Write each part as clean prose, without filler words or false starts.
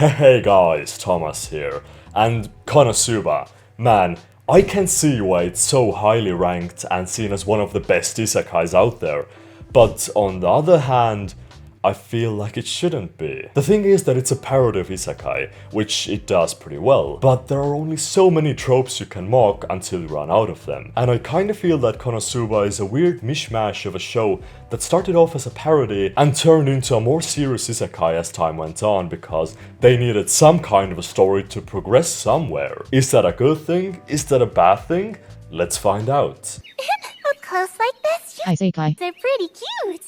Hey guys, Thomas here, and Konosuba. Man, I can see why it's so highly ranked and seen as one of the best isekais out there, but on the other hand, I feel like it shouldn't be. The thing is that it's a parody of isekai, which it does pretty well, but there are only so many tropes you can mock until you run out of them. And I kinda feel that Konosuba is a weird mishmash of a show that started off as a parody and turned into a more serious isekai as time went on because they needed some kind of a story to progress somewhere. Is that a good thing? Is that a bad thing? Let's find out. Up close like this, Isekai. they're pretty cute.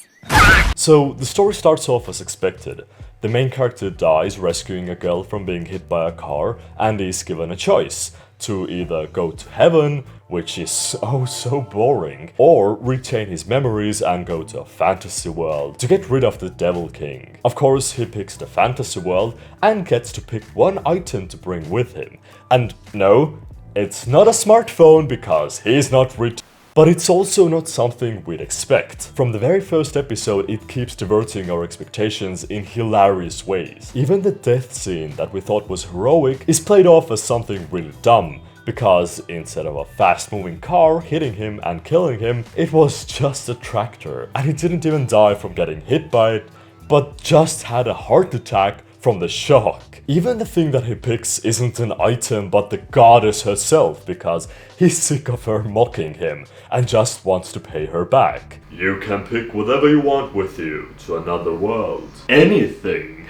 So, the story starts off as expected. The main character dies rescuing a girl from being hit by a car and is given a choice to either go to heaven, which is so boring, or retain his memories and go to a fantasy world to get rid of the Devil King. Of course, he picks the fantasy world and gets to pick one item to bring with him. And no, it's not a smartphone because he's not rich. But it's also not something we'd expect. From the very first episode, it keeps diverting our expectations in hilarious ways. Even the death scene that we thought was heroic is played off as something really dumb, because instead of a fast-moving car hitting him and killing him, it was just a tractor. And he didn't even die from getting hit by it, but just had a heart attack from the shock. Even the thing that he picks isn't an item but the goddess herself because he's sick of her mocking him and just wants to pay her back. You can pick whatever you want with you to another world. Anything.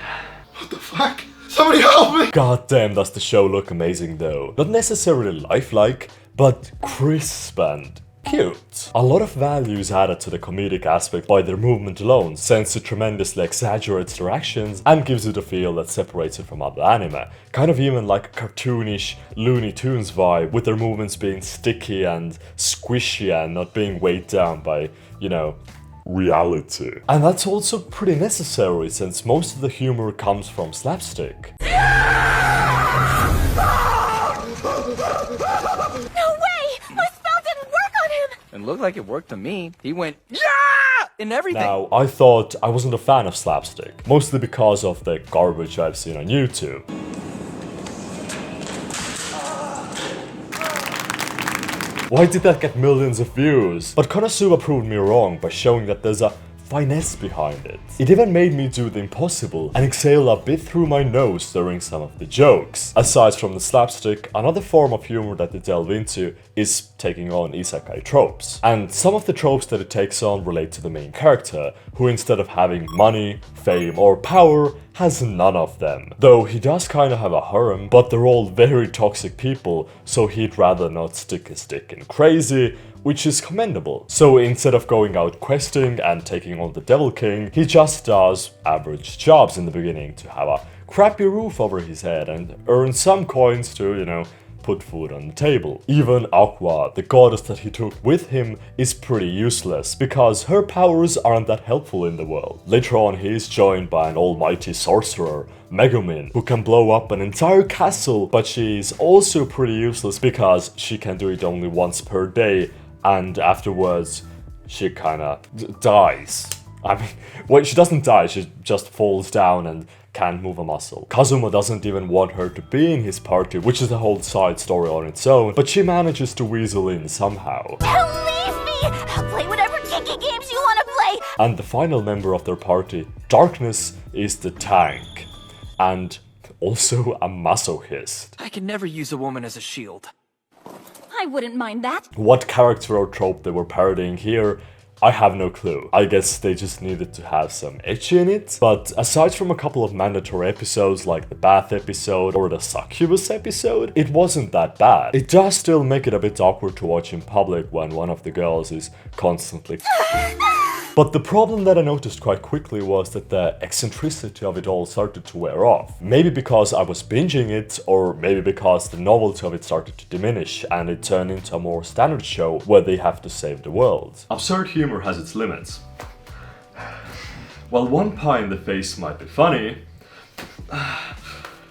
What the fuck? Somebody help me! God damn, does the show look amazing though. Not necessarily lifelike, but crisp and cute. A lot of value is added to the comedic aspect by their movement alone, since it tremendously exaggerates their actions and gives it a feel that separates it from other anime. Kind of even like a cartoonish Looney Tunes vibe, with their movements being sticky and squishy and not being weighed down by, you know, reality. And that's also pretty necessary since most of the humor comes from slapstick. No way! My spell didn't work on him! And looked like it worked to me. He went, yeah! And everything. Now, I thought I wasn't a fan of slapstick, mostly because of the garbage I've seen on YouTube. Why did that get millions of views? But Konosuba proved me wrong by showing that there's a finesse behind it. It even made me do the impossible and exhale a bit through my nose during some of the jokes. Aside from the slapstick, another form of humor that they delve into is taking on isekai tropes. And some of the tropes that it takes on relate to the main character, who instead of having money, fame or power, has none of them. Though he does kinda have a harem, but they're all very toxic people, so he'd rather not stick his dick in crazy, which is commendable. So instead of going out questing and taking on the Devil King, he just does average jobs in the beginning to have a crappy roof over his head and earn some coins to, you know, put food on the table. Even Aqua, the goddess that he took with him, is pretty useless because her powers aren't that helpful in the world. Later on, he is joined by an almighty sorcerer, Megumin, who can blow up an entire castle, but she is also pretty useless because she can do it only once per day, and afterwards she kinda dies. I mean, well, she doesn't die, she just falls down and can't move a muscle. Kazuma doesn't even want her to be in his party, which is a whole side story on its own, but she manages to weasel in somehow. Don't leave me! I'll play whatever kinky games you want to play! And the final member of their party, Darkness, is the tank. And also a masochist. I can never use a woman as a shield. I wouldn't mind that. What character or trope they were parodying here, I have no clue. I guess they just needed to have some edgy in it. But aside from a couple of mandatory episodes like the bath episode or the succubus episode, it wasn't that bad. It does still make it a bit awkward to watch in public when one of the girls is constantly But the problem that I noticed quite quickly was that the eccentricity of it all started to wear off. Maybe because I was binging it, or maybe because the novelty of it started to diminish and it turned into a more standard show where they have to save the world. Absurd humor has its limits. While one pie in the face might be funny,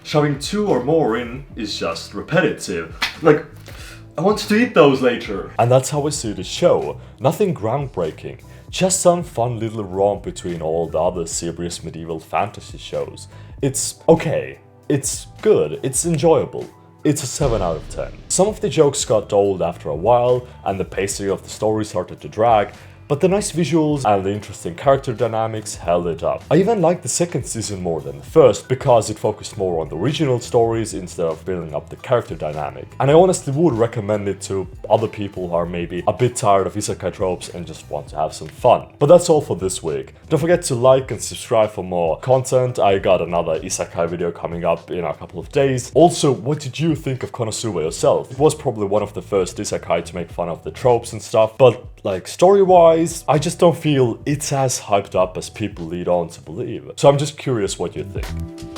shoving two or more in is just repetitive. Like, I want to eat those later. And that's how I see the show. Nothing groundbreaking. Just some fun little romp between all the other serious medieval fantasy shows. It's okay. It's good, it's enjoyable. It's a 7 out of 10. Some of the jokes got old after a while, and the pacing of the story started to drag, but the nice visuals and the interesting character dynamics held it up. I even liked the second season more than the first, because it focused more on the regional stories instead of building up the character dynamic. And I honestly would recommend it to other people who are maybe a bit tired of isekai tropes and just want to have some fun. But that's all for this week. Don't forget to like and subscribe for more content. I got another isekai video coming up in a couple of days. Also, what did you think of Konosuba yourself? It was probably one of the first isekai to make fun of the tropes and stuff, but like story-wise, I just don't feel it's as hyped up as people lead on to believe. So I'm just curious what you think.